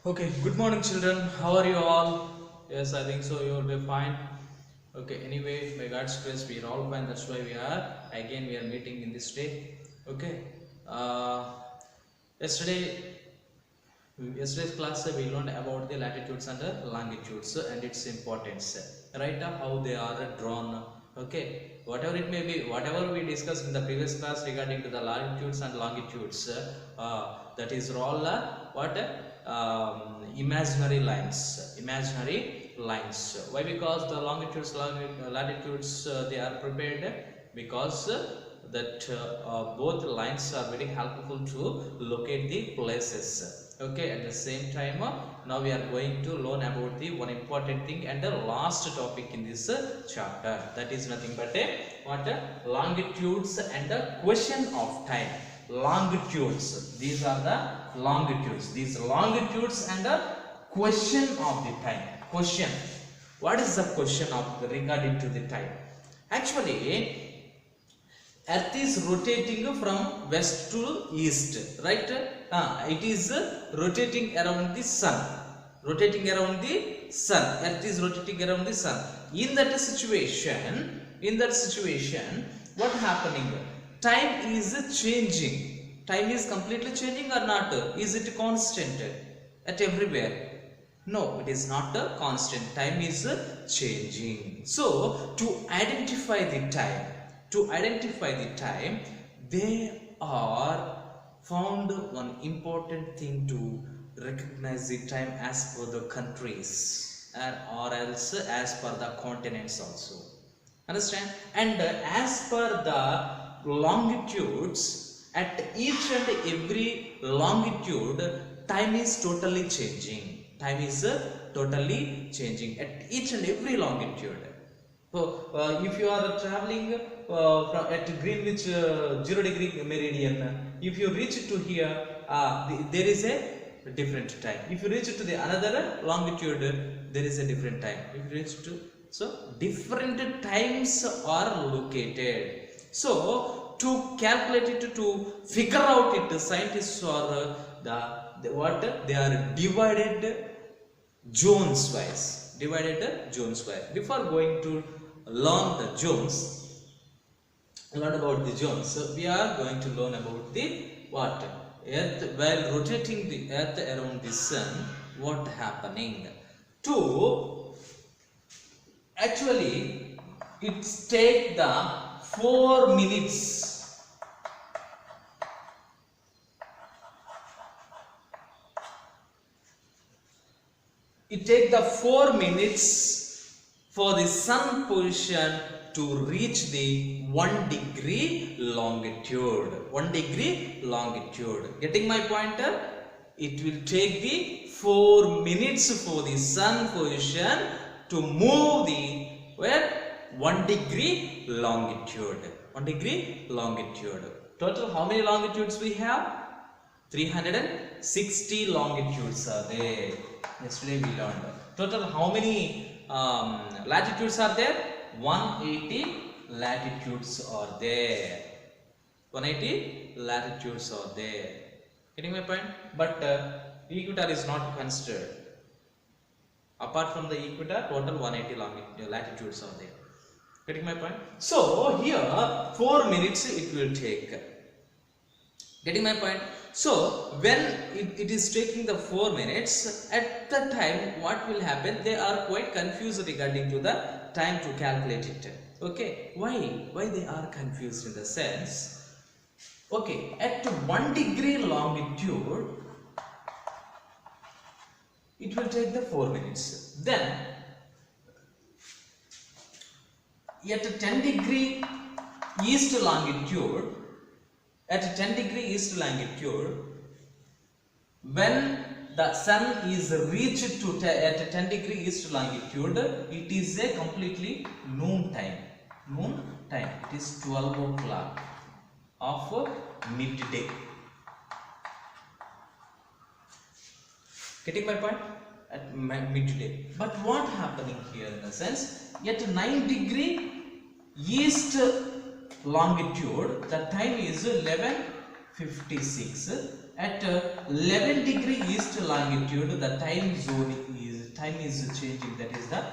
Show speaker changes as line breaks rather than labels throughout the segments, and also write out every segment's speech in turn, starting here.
Okay, good morning, children. How are you all? Yes, I think so. You will be fine. Okay, anyway, by God's grace, we are all fine. That's why we are meeting in this day. Okay, uh, yesterday, yesterday's class we learned about the latitudes and longitudes and its importance, right? How they are drawn. Okay, whatever it may be, whatever we discussed in the previous class regarding to the latitudes and longitudes, that is all what imaginary lines. Imaginary lines. Why? Because the longitudes, latitudes, they are prepared because that both lines are very helpful to locate the places. Okay, at the same time, now we are going to learn about the one important thing and the last topic in this chapter. That is nothing but longitudes and the question of time. Longitudes, these are the longitudes. These longitudes and the question of the time. Question. What is the question of regarding to the time? Actually, Earth is rotating from west to east, right? It is rotating around the sun. Rotating around the sun. Earth is rotating around the sun. In that situation, what happening? Time is changing. Time is completely changing or not? Is it constant at everywhere? No, it is not a constant. Time is changing. So, to identify the time, they are found one important thing to recognize the time as per the countries or else as per the continents also. Understand? And as per the longitudes, at each and every longitude, time is totally changing. Time is totally changing at each and every longitude. So, if you are traveling from at Greenwich 0 degree meridian, if you reach to here, there is a different time. If you reach to the another longitude, there is a different time. If you reach to, so different times are located. So to calculate it, to figure out it, scientists are what they are divided zones wise. Before going to learn the zones, about the zones, so we are going to learn about the what Earth while rotating the Earth around the sun. What happening to actually it take the 4 minutes. It takes the 4 minutes for the sun position to reach the 1 degree longitude. 1 degree longitude. Getting my pointer? It will take the 4 minutes for the sun position to move the where 1 degree longitude. 1 degree longitude. Total how many longitudes we have? 360 longitudes are there. Yesterday we learned. Total how many latitudes are there? 180 latitudes are there. 180 latitudes are there. Getting my point? But equator is not considered. Apart from the equator, total 180 latitudes are there. Getting my point? So here 4 minutes it will take. Getting my point? So when it is taking the 4 minutes, at the time what will happen? They are quite confused regarding to the time to calculate it. Okay, why they are confused in the sense? Okay, at 1 degree longitude, it will take the 4 minutes. Then at 10 degree east longitude, when the sun is reached to at 10 degree east longitude, it is a completely noon time. It is 12 o'clock of midday. Getting my point? At midday. But what happening here in the sense? At 9 degree east longitude, the time is 11:56. at 11 degree east longitude, the time is changing, that is the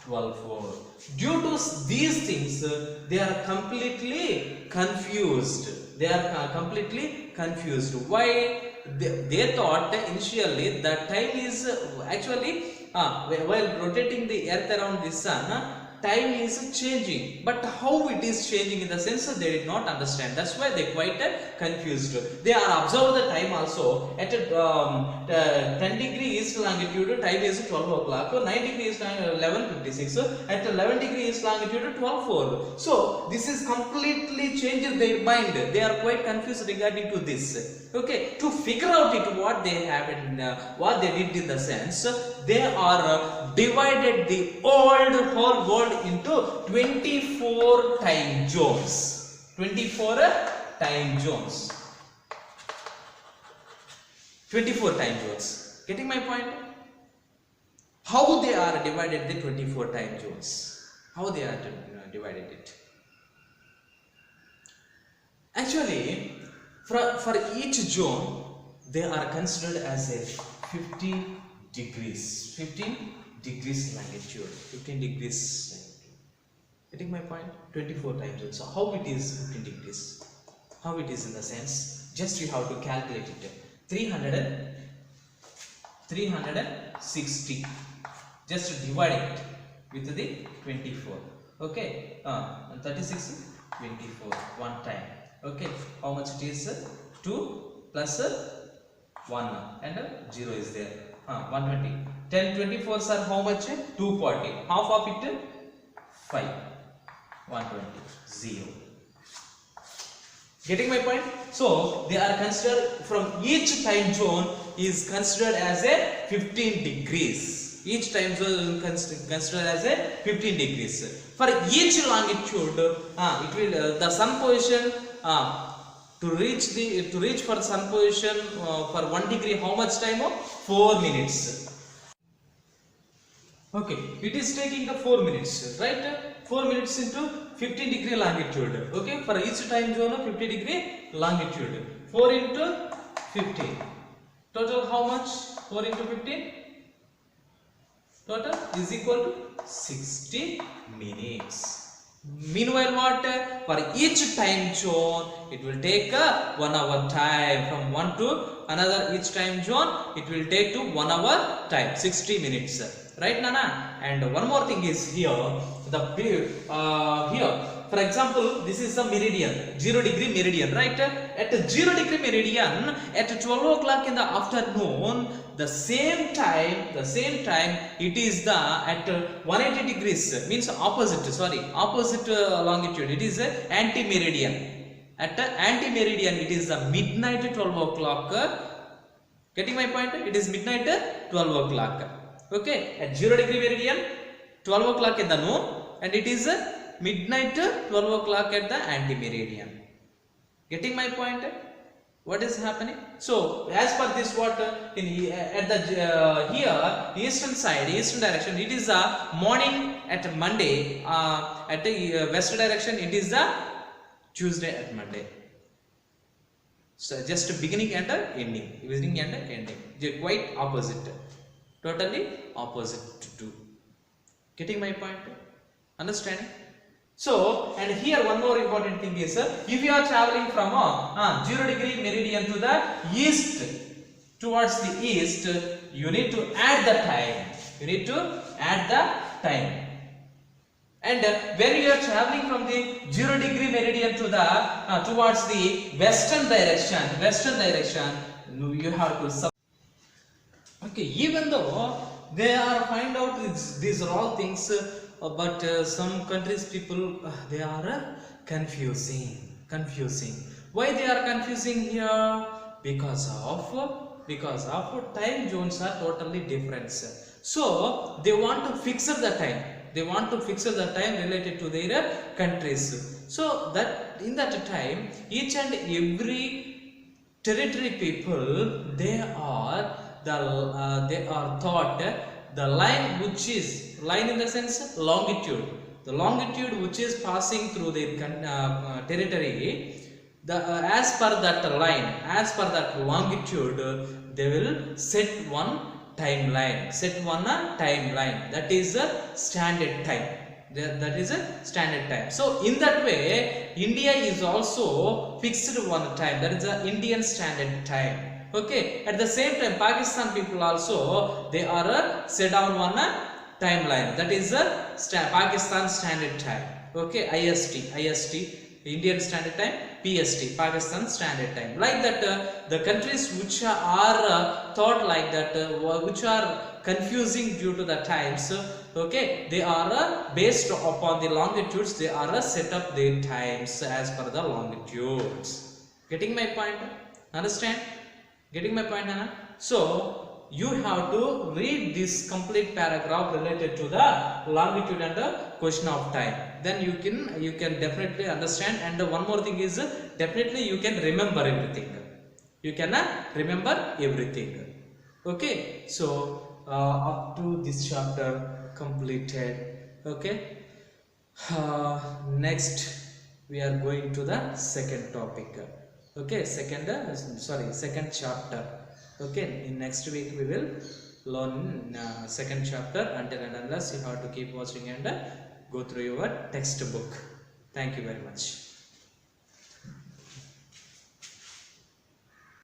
12:04. Due to these things, they are completely confused. They are completely confused. Why? They thought initially the time is actually while rotating the earth around the sun, time is changing, but how it is changing, in the sense they did not understand. That's why they quite confused. They are observed the time also at 10 degree east longitude, time is 12 o'clock. 9 degree east 11:56. At 11 degree east longitude 12:04. So this is completely changed their mind. They are quite confused regarding to this. Okay, to figure out it, what they have in what they did, in the sense they are divided the whole world into 24 time zones. 24 time zones. 24 time zones. Getting my point? How they are divided the 24 time zones? How they are divided it? Actually, for each zone, they are considered as a 15 degrees. 15 degrees longitude. 15 degrees longitude. Getting my point? 24 time zones. So how it is 15 degrees? How it is, in the sense, just you have to calculate it. 360. Just divide it with the 24. Okay. 36, 24. One time. Okay. How much it is? 2 plus 1 and 0 is there. 120. 10 24s are how much? 240. Half of it? 5. 120. 0. Getting my point? So they are considered, from each time zone is considered as a 15 degrees. Each time zone is considered as a 15 degrees. For each longitude, it will the sun position to reach for sun position for 1 degree, how much time? 4 minutes. Okay, it is taking the 4 minutes, right? 4 minutes into 15 degree longitude. Okay, for each time zone 50 degree longitude. 4 into 15. Total how much? 4 into 15. Total is equal to 60 minutes. Meanwhile, what? For each time zone, it will take 1 hour time. From one to another each time zone, it will take to 1 hour time, 60 minutes. Right, Nana? And one more thing is here. Here, for example, this is the meridian, 0 degree meridian, right? At 0 degree meridian, at 12 o'clock in the afternoon, the same time, it is the at 180 degrees, means opposite longitude. It is anti-meridian. At anti-meridian, it is the midnight 12 o'clock. Getting my point? It is midnight 12 o'clock. Okay, at 0 degree meridian, 12 o'clock in the noon, and it is midnight 12 o'clock at the anti-meridian. Getting my point? What is happening? So as per this, what in at the here eastern side, eastern direction, it is the morning at Monday. At the west direction, it is the Tuesday at Monday. So just beginning and ending, beginning and ending. They're quite opposite. Totally opposite to. Getting my point? Understanding? So, and here one more important thing is, if you are traveling from 0 degree meridian to the east, towards the east, you need to add the time. You need to add the time. And when you are traveling from the 0 degree meridian to the towards the western direction, you have to. Okay, even though they are find out these are all things, but some countries people they are confusing. Why they are confusing here? Because of time zones are totally different. So they want to fix the time. They want to fix the time related to their countries. So that in that time, each and every territory people, they are thought the line which is line in the sense longitude, the longitude which is passing through their territory, the as per that line, as per that longitude, they will set one timeline, set one timeline, that is a standard time. That is a standard time. So in that way, India is also fixed one time, that is a Indian standard time. Okay, at the same time Pakistan people also, they are set down one timeline, that is a Pakistan standard time. Okay, IST Indian standard time, PST Pakistan standard time. Like that, the countries which are thought like that, which are confusing due to the times, okay, they are based upon the longitudes, they are set up their times as per the longitudes. Getting my point? Understand? Getting my point, Anna? So you have to read this complete paragraph related to the longitude and the question of time, then you can definitely understand. And one more thing is, definitely you can remember everything, you can remember everything. Okay, so up to this chapter completed. Okay, next we are going to the second topic. Okay, second chapter. Okay, in next week we will learn second chapter. Until and unless, you have to keep watching and go through your textbook. Thank you very much.